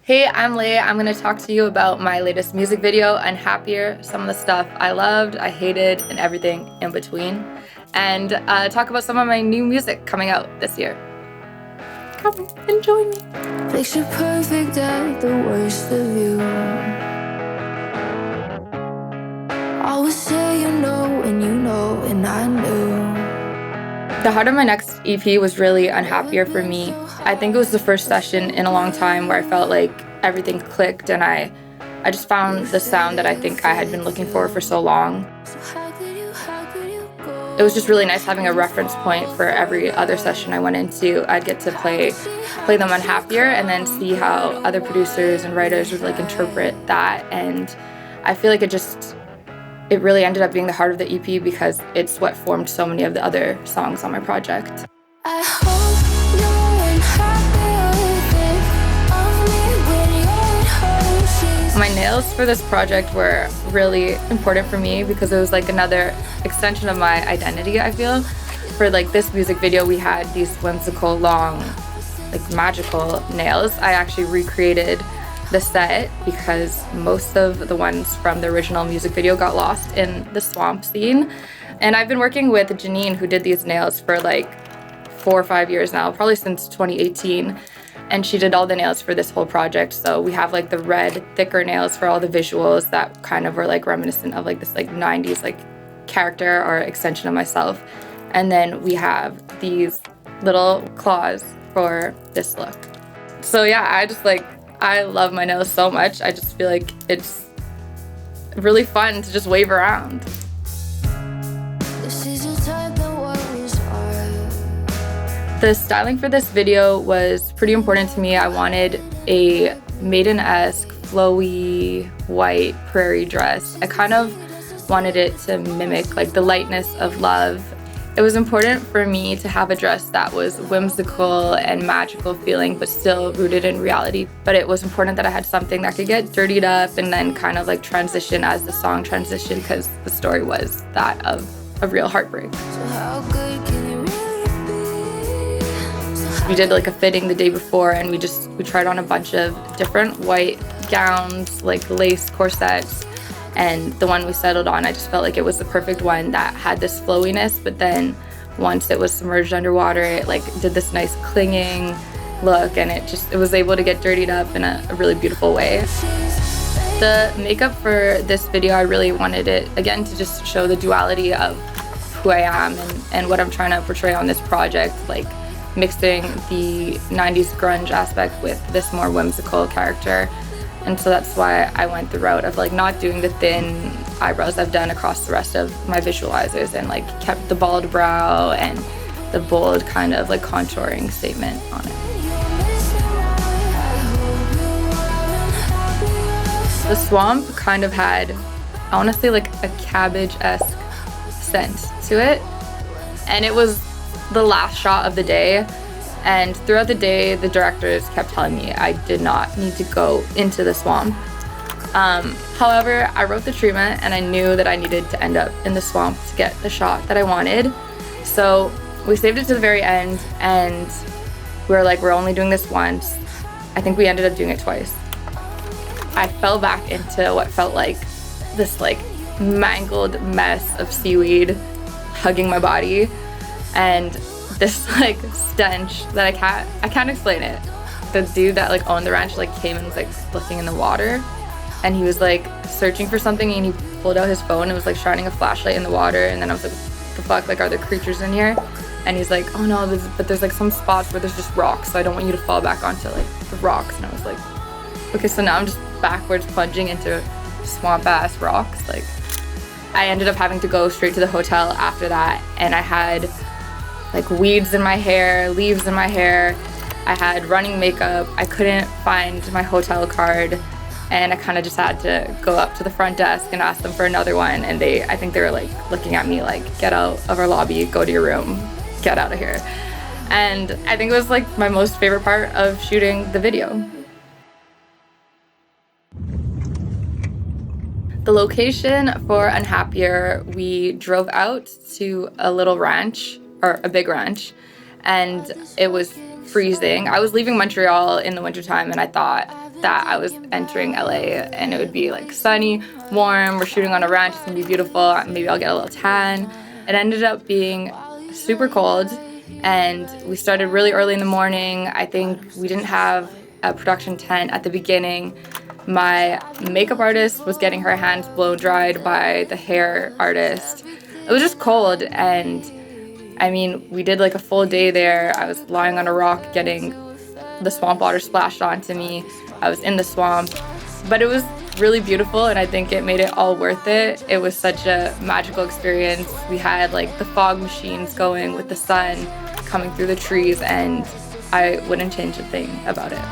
Hey, I'm Leigh. I'm going to talk to you about my latest music video, Unhappier, some of the stuff I loved, I hated, and everything in between. And talk about some of my new music coming out this year. Come, enjoy me. Picture perfect at the worst of you. Always say you know and you know and I knew. The heart of my next EP was really Unhappier for me. I think it was the first session in a long time where I felt like everything clicked and I just found the sound that I think I had been looking for so long. It was just really nice having a reference point for every other session I went into. I'd get to play them Unhappier and then see how other producers and writers would like interpret that, and I feel like it really ended up being the heart of the EP because it's what formed so many of the other songs on my project. I hope you're unhappy. Think of me when you're in her. My nails for this project were really important for me because it was like another extension of my identity, I feel. For like this music video, we had these whimsical, long, like magical nails. I actually recreated the set because most of the ones from the original music video got lost in the swamp scene. And I've been working with Janine, who did these nails for like 4 or 5 years now, probably since 2018. And she did all the nails for this whole project. So we have like the red, thicker nails for all the visuals that kind of were like reminiscent of like this like 90s like character or extension of myself. And then we have these little claws for this look. So yeah, I love my nails so much. I just feel like it's really fun to just wave around. This is your type that worries are. The styling for this video was pretty important to me. I wanted a maiden-esque, flowy, white prairie dress. I kind of wanted it to mimic like the lightness of love. It was important for me to have a dress that was whimsical and magical feeling, but still rooted in reality. But it was important that I had something that could get dirtied up and then kind of like transition as the song transitioned, because the story was that of a real heartbreak. So how good can you really be? We did like a fitting the day before and we tried on a bunch of different white gowns, like lace corsets. And the one we settled on, I just felt like it was the perfect one that had this flowiness, but then once it was submerged underwater, it like did this nice clinging look, and it was able to get dirtied up in a really beautiful way. The makeup for this video, I really wanted it, again, to just show the duality of who I am and what I'm trying to portray on this project, like mixing the 90s grunge aspect with this more whimsical character. And so that's why I went the route of like not doing the thin eyebrows I've done across the rest of my visualizers, and like kept the bald brow and the bold kind of like contouring statement on it. The swamp kind of had, I want to say, like a cabbage-esque scent to it. And it was the last shot of the day. And throughout the day, the directors kept telling me I did not need to go into the swamp. However, I wrote the treatment and I knew that I needed to end up in the swamp to get the shot that I wanted. So we saved it to the very end and we were like, we're only doing this once. I think we ended up doing it twice. I fell back into what felt like this like mangled mess of seaweed hugging my body, and this like stench that I can't explain it. The dude that like owned the ranch like came and was like looking in the water, and he was like searching for something, and he pulled out his phone and was like shining a flashlight in the water, and then I was like, what the fuck, like are there creatures in here? And he's like, oh no, there's like some spots where there's just rocks, so I don't want you to fall back onto like the rocks. And I was like, okay, so now I'm just backwards plunging into swamp ass rocks. Like I ended up having to go straight to the hotel after that, and I had like weeds in my hair, leaves in my hair. I had running makeup. I couldn't find my hotel card, and I kind of just had to go up to the front desk and ask them for another one. And I think they were like looking at me like, get out of our lobby, go to your room, get out of here. And I think it was like my most favorite part of shooting the video. The location for Unhappier, we drove out to a little ranch, or a big ranch, and it was freezing. I was leaving Montreal in the wintertime and I thought that I was entering LA and it would be like sunny, warm, we're shooting on a ranch, it's gonna be beautiful, maybe I'll get a little tan. It ended up being super cold and we started really early in the morning. I think we didn't have a production tent at the beginning. My makeup artist was getting her hands blow dried by the hair artist. It was just cold, and I mean, we did like a full day there. I was lying on a rock getting the swamp water splashed onto me. I was in the swamp, but it was really beautiful, and I think it made it all worth it. It was such a magical experience. We had like the fog machines going with the sun coming through the trees, and I wouldn't change a thing about it.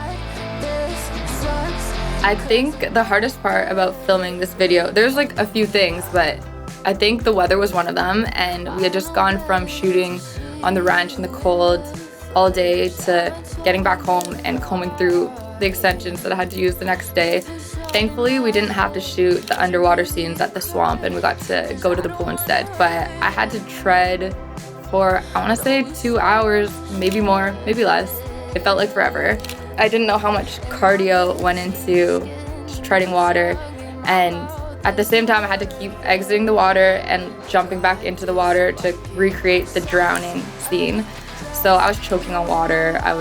I think the hardest part about filming this video, there's like a few things, but I think the weather was one of them, and we had just gone from shooting on the ranch in the cold all day to getting back home and combing through the extensions that I had to use the next day. Thankfully, we didn't have to shoot the underwater scenes at the swamp and we got to go to the pool instead, but I had to tread for, I want to say 2 hours, maybe more, maybe less. It felt like forever. I didn't know how much cardio went into just treading water, and at the same time I had to keep exiting the water and jumping back into the water to recreate the drowning scene. So I was choking on water, I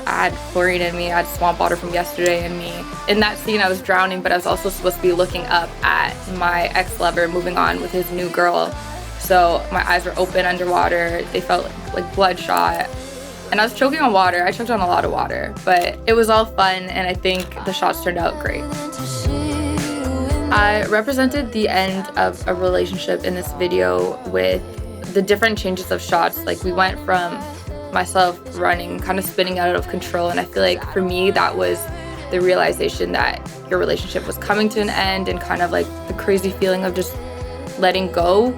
had chlorine in me, I had swamp water from yesterday in me. In that scene I was drowning, but I was also supposed to be looking up at my ex-lover moving on with his new girl. So my eyes were open underwater, they felt like bloodshot. And I was choking on water. I choked on a lot of water, but it was all fun, and I think the shots turned out great. I represented the end of a relationship in this video with the different changes of shots. Like, we went from myself running, kind of spinning out of control, and I feel like for me that was the realization that your relationship was coming to an end, and kind of like the crazy feeling of just letting go.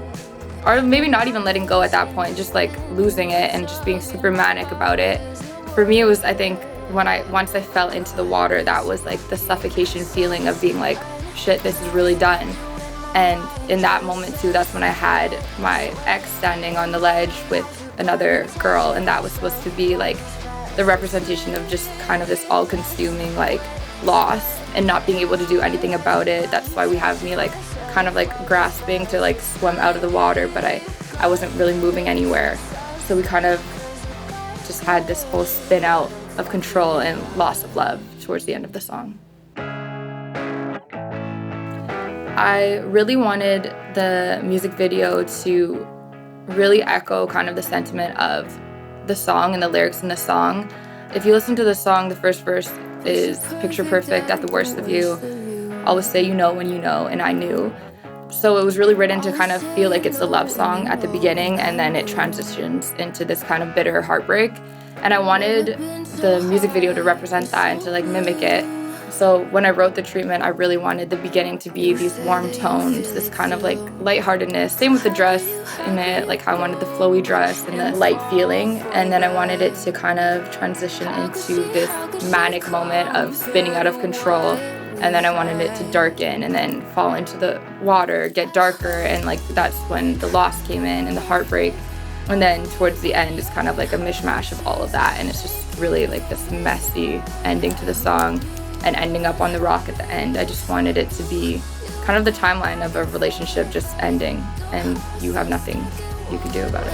Or maybe not even letting go at that point, just like losing it and just being super manic about it. For me, it was, I think, once I fell into the water, that was like the suffocation feeling of being like, shit, this is really done. And in that moment too, that's when I had my ex standing on the ledge with another girl, and that was supposed to be like the representation of just kind of this all-consuming like loss and not being able to do anything about it. That's why we have me like kind of like grasping to like swim out of the water, but I wasn't really moving anywhere. So we kind of just had this whole spin out of control and loss of love towards the end of the song. I really wanted the music video to really echo kind of the sentiment of the song and the lyrics in the song. If you listen to the song, the first verse is picture perfect at the worst of you. Always say you know when you know, and I knew. So it was really written to kind of feel like it's a love song at the beginning, and then it transitions into this kind of bitter heartbreak. And I wanted the music video to represent that and to like mimic it. So when I wrote the treatment, I really wanted the beginning to be these warm tones, this kind of like lightheartedness. Same with the dress in it, like I wanted the flowy dress and the light feeling. And then I wanted it to kind of transition into this manic moment of spinning out of control. And then I wanted it to darken and then fall into the water, get darker, and like that's when the loss came in and the heartbreak. And then towards the end, it's kind of like a mishmash of all of that, and it's just really like this messy ending to the song and ending up on the rock at the end. I just wanted it to be kind of the timeline of a relationship just ending, and you have nothing you can do about it.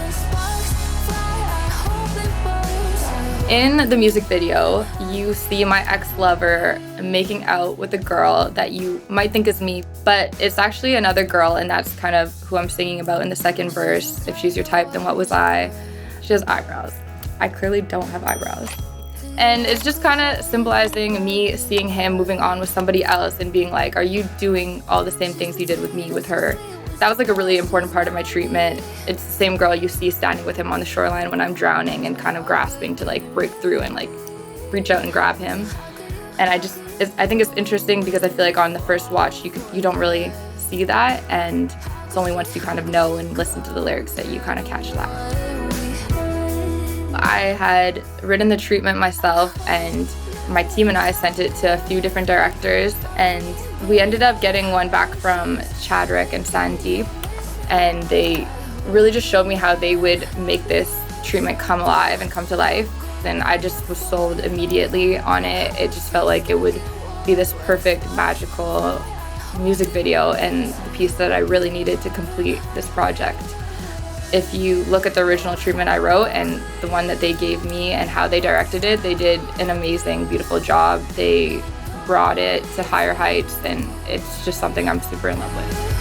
In the music video, you see my ex-lover making out with a girl that you might think is me, but it's actually another girl, and that's kind of who I'm singing about in the second verse. If she's your type, then what was I? She has eyebrows. I clearly don't have eyebrows. And it's just kind of symbolizing me seeing him moving on with somebody else and being like, are you doing all the same things you did with me with her? That was like a really important part of my treatment. It's the same girl you see standing with him on the shoreline when I'm drowning and kind of grasping to like break through and like reach out and grab him. And I think it's interesting because I feel like on the first watch you don't really see that, and it's only once you kind of know and listen to the lyrics that you kind of catch that. I had written the treatment myself, and my team and I sent it to a few different directors, and we ended up getting one back from Chadrick and Sandeep, and they really just showed me how they would make this treatment come alive and come to life. And I just was sold immediately on it. It just felt like it would be this perfect, magical music video and the piece that I really needed to complete this project. If you look at the original treatment I wrote and the one that they gave me and how they directed it, they did an amazing, beautiful job. They brought it to higher heights, and it's just something I'm super in love with.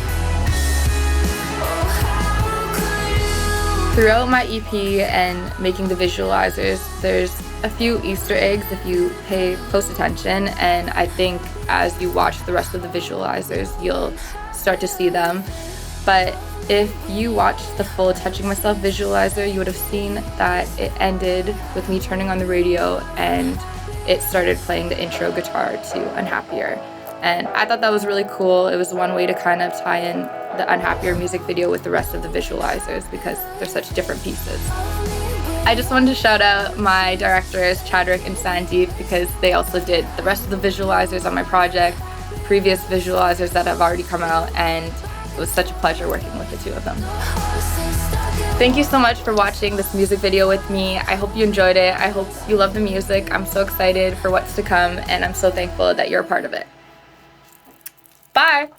Throughout my EP and making the visualizers, there's a few Easter eggs if you pay close attention, and I think as you watch the rest of the visualizers, you'll start to see them. But if you watched the full Touching Myself visualizer, you would have seen that it ended with me turning on the radio and it started playing the intro guitar to Unhappier. And I thought that was really cool. It was one way to kind of tie in the Unhappier music video with the rest of the visualizers because they're such different pieces. I just wanted to shout out my directors, Chadrick and Sandeep, because they also did the rest of the visualizers on my project, previous visualizers that have already come out, and it was such a pleasure working with the two of them. Thank you so much for watching this music video with me. I hope you enjoyed it. I hope you love the music. I'm so excited for what's to come, and I'm so thankful that you're a part of it. Bye!